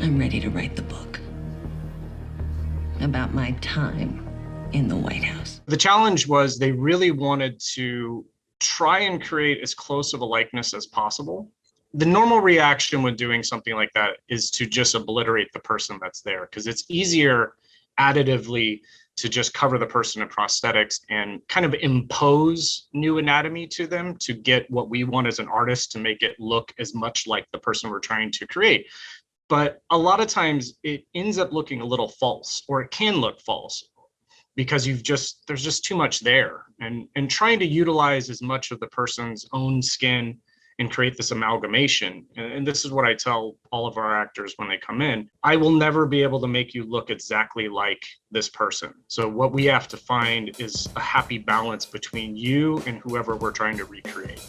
I'm ready to write the book about my time in the White House. The challenge was they really wanted to try and create as close of a likeness as possible. The normal reaction when doing something like that is to just obliterate the person that's there, because it's easier additively to just cover the person in prosthetics and kind of impose new anatomy to them to get what we want as an artist to make it look as much like the person we're trying to create. But a lot of times it ends up looking a little false, or it can look false, because there's just too much there. And trying to utilize as much of the person's own skin and create this amalgamation. And this is what I tell all of our actors when they come in. I will never be able to make you look exactly like this person. So what we have to find is a happy balance between you and whoever we're trying to recreate.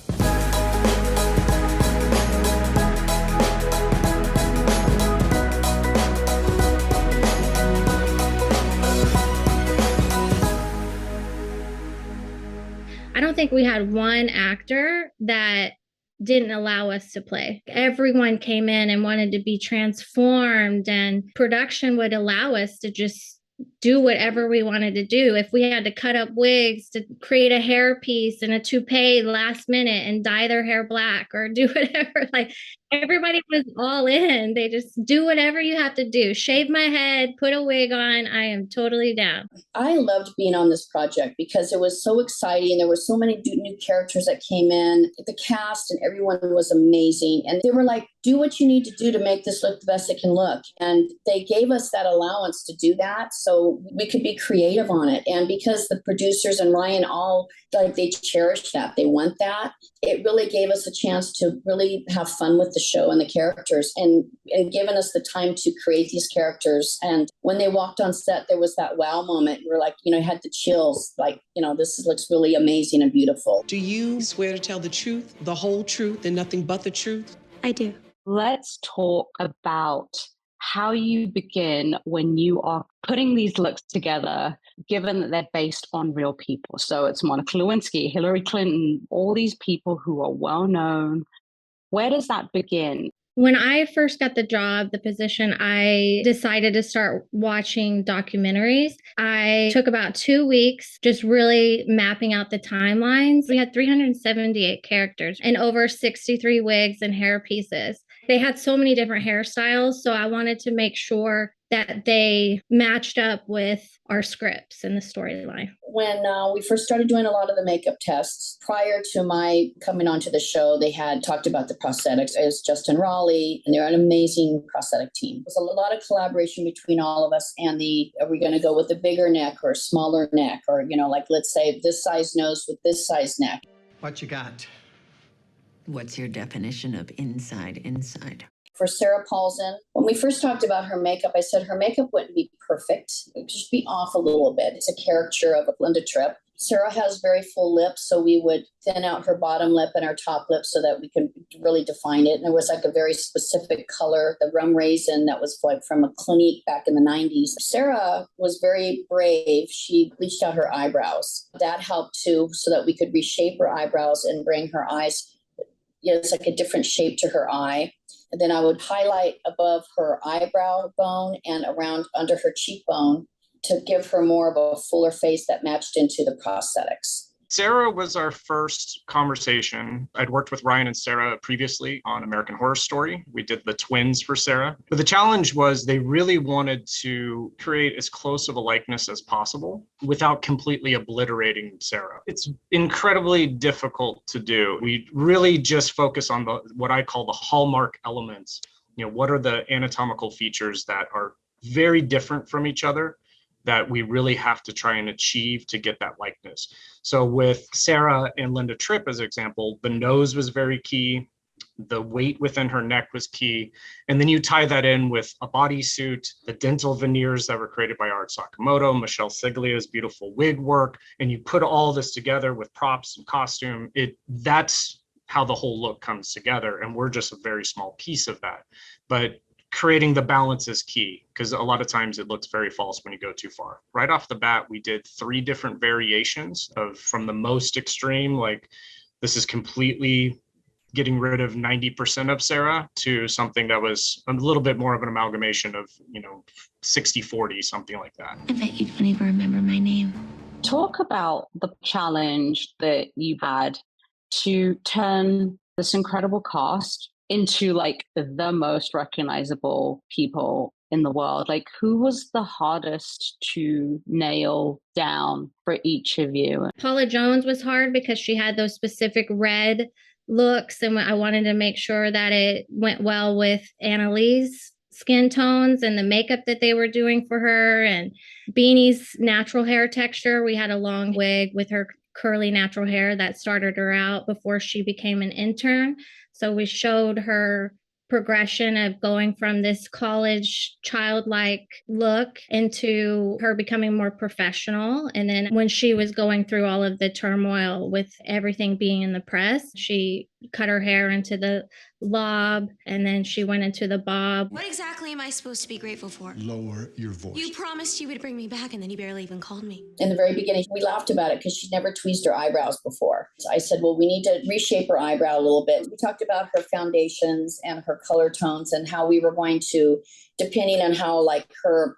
I don't think we had one actor that didn't allow us to play. Everyone came in and wanted to be transformed, and production would allow us to just do whatever we wanted to do. If we had to cut up wigs to create a hairpiece and a toupee last minute and dye their hair black or do whatever, like everybody was all in. They just do whatever you have to do. Shave my head, put a wig on. I am totally down. I loved being on this project because it was so exciting. There were so many new characters that came in. The cast and everyone was amazing. And they were like, do what you need to do to make this look the best it can look. And they gave us that allowance to do that so we could be creative on it. And because the producers and Ryan all, like, they cherished that, they want that, it really gave us a chance to really have fun with the show and the characters, and given us the time to create these characters. And when they walked on set, there was that wow moment. We're like, had the chills, like, this looks really amazing and beautiful. Do you swear to tell the truth, the whole truth, and nothing but the truth? I do. Let's talk about how you begin when you are putting these looks together, given that they're based on real people. So it's Monica Lewinsky, Hillary Clinton, all these people who are well known. Where does that begin? When I first got the job, the position, I decided to start watching documentaries. I took about 2 weeks just really mapping out the timelines. We had 378 characters and over 63 wigs and hair pieces. They had so many different hairstyles, so I wanted to make sure that they matched up with our scripts and the storyline. When we first started doing a lot of the makeup tests, prior to my coming onto the show, they had talked about the prosthetics. It was Justin Raleigh, and they're an amazing prosthetic team. There's a lot of collaboration between all of us and are we going to go with a bigger neck or a smaller neck? Or, like, let's say this size nose with this size neck. What you got? What's your definition of inside? For Sarah Paulson, when we first talked about her makeup, I said her makeup wouldn't be perfect. It would just be off a little bit. It's a caricature of Linda Tripp. Sarah has very full lips, so we would thin out her bottom lip and her top lip so that we could really define it. And it was like a very specific color, the rum raisin that was like from a Clinique back in the 90s. Sarah was very brave. She bleached out her eyebrows. That helped too, so that we could reshape her eyebrows and bring her eyes, it's like a different shape to her eye. And then I would highlight above her eyebrow bone and around under her cheekbone to give her more of a fuller face that matched into the prosthetics. Sarah was our first conversation. I'd worked with Ryan and Sarah previously on American Horror Story. We did the twins for Sarah. But the challenge was they really wanted to create as close of a likeness as possible without completely obliterating Sarah. It's incredibly difficult to do. We really just focus on what I call the hallmark elements. What are the anatomical features that are very different from each other that we really have to try and achieve to get that likeness. So with Sarah and Linda Tripp as an example, the nose was very key. The weight within her neck was key. And then you tie that in with a bodysuit, the dental veneers that were created by Art Sakamoto, Michelle Siglia's beautiful wig work, and you put all this together with props and costume. That's how the whole look comes together. And we're just a very small piece of that. But creating the balance is key, because a lot of times it looks very false when you go too far. Right off the bat, we did 3 different variations from the most extreme, like this is completely getting rid of 90% of Sarah to something that was a little bit more of an amalgamation of, 60-40, something like that. I bet you don't even remember my name. Talk about the challenge that you had to turn this incredible cast into like the most recognizable people in the world. Like, who was the hardest to nail down for each of you? Paula Jones was hard because she had those specific red looks, and I wanted to make sure that it went well with Annalee's skin tones and the makeup that they were doing for her, and Beanie's natural hair texture. We had a long wig with her curly natural hair that started her out before she became an intern. So we showed her progression of going from this college childlike look into her becoming more professional. And then when she was going through all of the turmoil with everything being in the press, she cut her hair into the lob, and then she went into the bob. What exactly am I supposed to be grateful for? Lower your voice. You promised you would bring me back, and then you barely even called me. In the very beginning, we laughed about it because she'd never tweezed her eyebrows before. So I said, well, we need to reshape her eyebrow a little bit. We talked about her foundations and her color tones and how we were going to, depending on how like her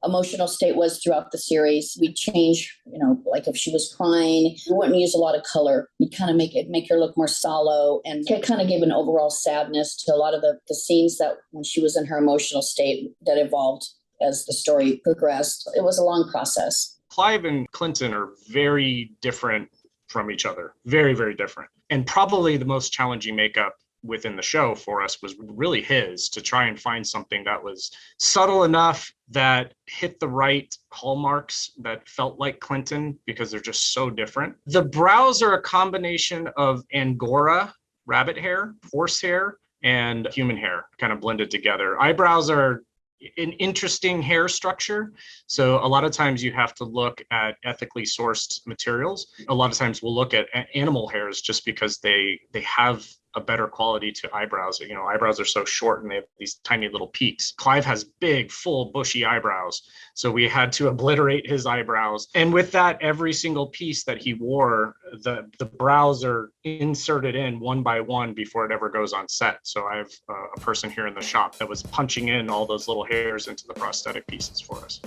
emotional state was throughout the series, we'd change, like if she was crying, we wouldn't use a lot of color. We'd kind of make her look more sallow, and it kind of gave an overall sadness to a lot of the scenes that when she was in her emotional state that evolved as the story progressed. It was a long process. Clive and Clinton are very different from each other. Very, very different. And probably the most challenging makeup within the show for us was really his, to try and find something that was subtle enough that hit the right hallmarks that felt like Clinton, because they're just so different. The brows are a combination of Angora rabbit hair, horsehair, and human hair kind of blended together. Eyebrows are an interesting hair structure. So a lot of times you have to look at ethically sourced materials. A lot of times we'll look at animal hairs just because they have a better quality to eyebrows. Eyebrows are so short and they have these tiny little peaks. Clive has big, full, bushy eyebrows. So we had to obliterate his eyebrows. And with that, every single piece that he wore, the brows are inserted in one by one before it ever goes on set. So I have a person here in the shop that was punching in all those little hairs into the prosthetic pieces for us.